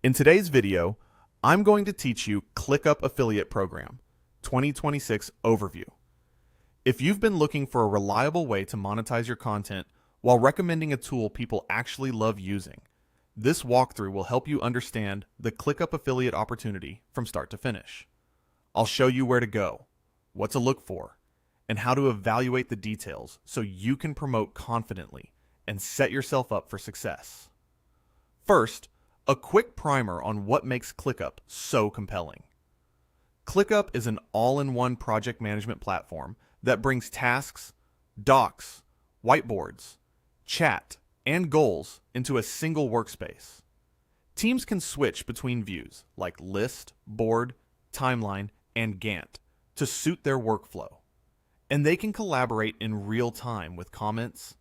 In today's video, I'm going to teach you ClickUp Affiliate Program 2026 Overview. If you've been looking for a reliable way to monetize your content while recommending a tool people actually love using, this walkthrough will help you understand the ClickUp affiliate opportunity from start to finish. I'll show you where to go, what to look for, and how to evaluate the details so you can promote confidently and set yourself up for success. First, a quick primer on what makes ClickUp so compelling. ClickUp is an all-in-one project management platform that brings tasks, docs, whiteboards, chat, and goals into a single workspace. Teams can switch between views like list, board, timeline, and Gantt to suit their workflow. And they can collaborate in real time with comments,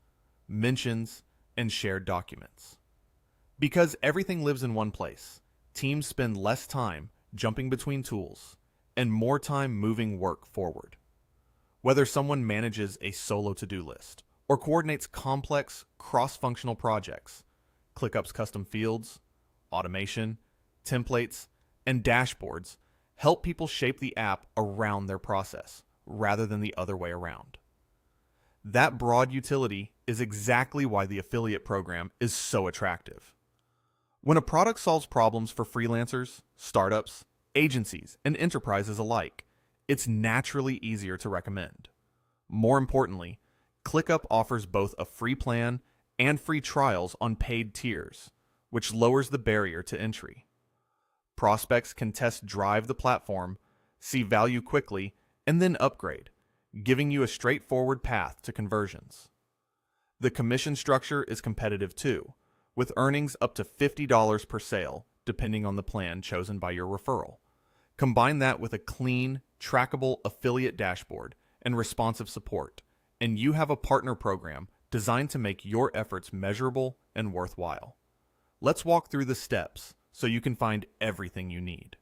mentions, and shared documents. Because everything lives in one place, teams spend less time jumping between tools and more time moving work forward. Whether someone manages a solo to-do list or coordinates complex, cross-functional projects, ClickUp's custom fields, automation, templates, and dashboards help people shape the app around their process rather than the other way around. That broad utility is exactly why the affiliate program is so attractive. When a product solves problems for freelancers, startups, agencies, and enterprises alike, it's naturally easier to recommend. More importantly, ClickUp offers both a free plan and free trials on paid tiers, which lowers the barrier to entry. Prospects can test drive the platform, see value quickly, and then upgrade, giving you a straightforward path to conversions. The commission structure is competitive too, with earnings up to $50 per sale, depending on the plan chosen by your referral. Combine that with a clean, trackable affiliate dashboard and responsive support, and you have a partner program designed to make your efforts measurable and worthwhile. Let's walk through the steps so you can find everything you need.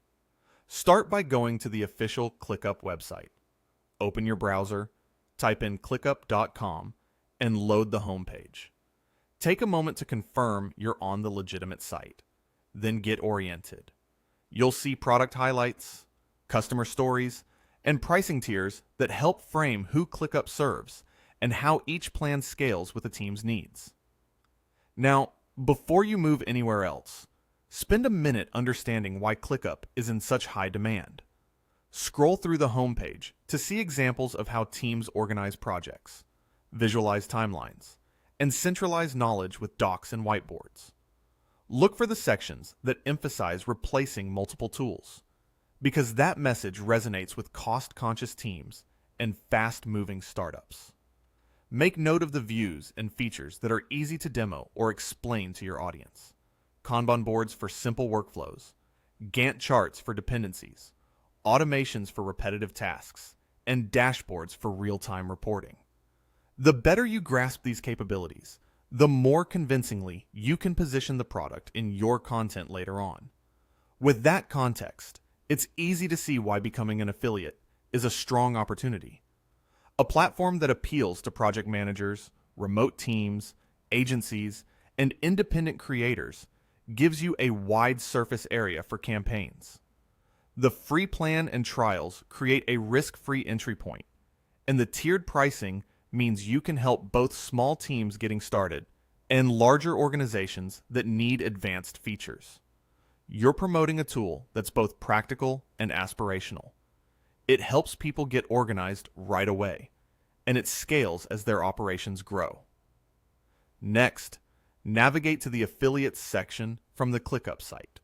Start by going to the official ClickUp website. Open your browser, type in clickup.com, and load the homepage. Take a moment to confirm you're on the legitimate site, then get oriented. You'll see product highlights, customer stories, and pricing tiers that help frame who ClickUp serves and how each plan scales with the team's needs. Now, before you move anywhere else, spend a minute understanding why ClickUp is in such high demand. Scroll through the homepage to see examples of how teams organize projects, visualize timelines, and centralize knowledge with docs and whiteboards. Look for the sections that emphasize replacing multiple tools, because that message resonates with cost-conscious teams and fast-moving startups. Make note of the views and features that are easy to demo or explain to your audience. Kanban boards for simple workflows, Gantt charts for dependencies, automations for repetitive tasks, and dashboards for real-time reporting. The better you grasp these capabilities, the more convincingly you can position the product in your content later on. With that context, it's easy to see why becoming an affiliate is a strong opportunity. A platform that appeals to project managers, remote teams, agencies, and independent creators gives you a wide surface area for campaigns. The free plan and trials create a risk-free entry point, and the tiered pricing means you can help both small teams getting started and larger organizations that need advanced features. You're promoting a tool that's both practical and aspirational. It helps people get organized right away, and it scales as their operations grow. Next, navigate to the Affiliates section from the ClickUp site.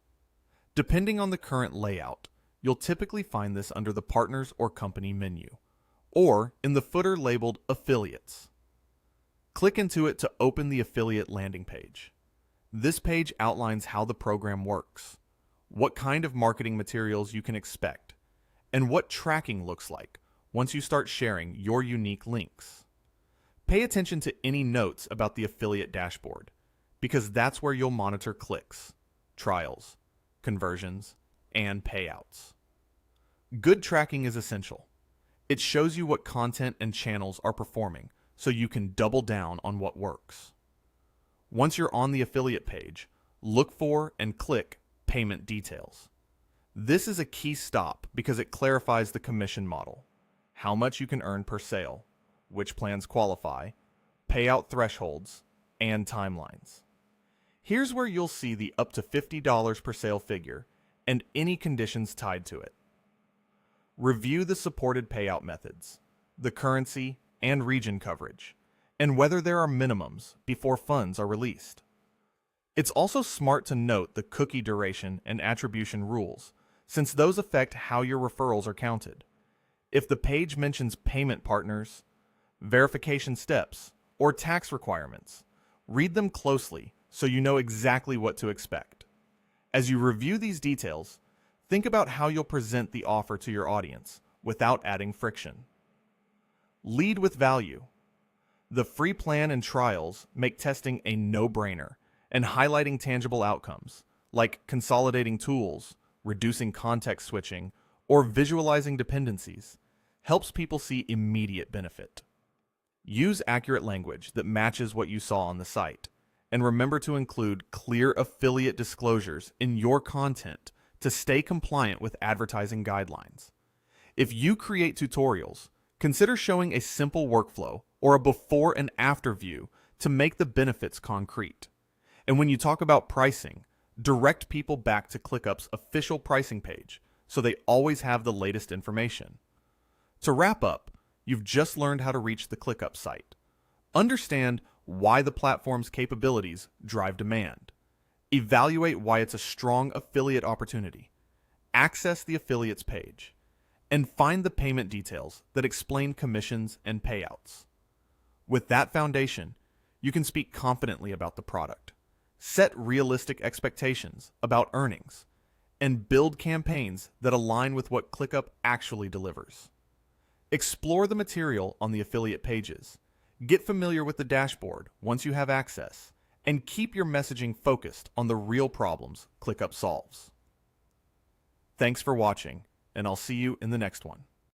Depending on the current layout, you'll typically find this under the Partners or Company menu, or in the footer labeled Affiliates. Click into it to open the affiliate landing page. This page outlines how the program works, what kind of marketing materials you can expect, and what tracking looks like once you start sharing your unique links. Pay attention to any notes about the affiliate dashboard, because that's where you'll monitor clicks, trials, conversions, and payouts. Good tracking is essential. It shows you what content and channels are performing so you can double down on what works. Once you're on the affiliate page, look for and click payment details. This is a key stop because it clarifies the commission model, how much you can earn per sale, which plans qualify, payout thresholds, and timelines. Here's where you'll see the up to $50 per sale figure and any conditions tied to it. Review the supported payout methods, the currency and region coverage, and whether there are minimums before funds are released. It's also smart to note the cookie duration and attribution rules, since those affect how your referrals are counted. If the page mentions payment partners, verification steps, or tax requirements, read them closely so you know exactly what to expect. As you review these details, think about how you'll present the offer to your audience without adding friction. Lead with value. The free plan and trials make testing a no-brainer, and highlighting tangible outcomes, like consolidating tools, reducing context switching, or visualizing dependencies, helps people see immediate benefit. Use accurate language that matches what you saw on the site, and remember to include clear affiliate disclosures in your content to stay compliant with advertising guidelines. If you create tutorials, consider showing a simple workflow or a before and after view to make the benefits concrete. And when you talk about pricing, direct people back to ClickUp's official pricing page so they always have the latest information. To wrap up, you've just learned how to reach the ClickUp site. Understand why the platform's capabilities drive demand. Evaluate why it's a strong affiliate opportunity. Access the affiliates page. And find the payment details that explain commissions and payouts. With that foundation, you can speak confidently about the product, set realistic expectations about earnings, and build campaigns that align with what ClickUp actually delivers. Explore the material on the affiliate pages, get familiar with the dashboard once you have access, and keep your messaging focused on the real problems ClickUp solves. Thanks for watching, and I'll see you in the next one.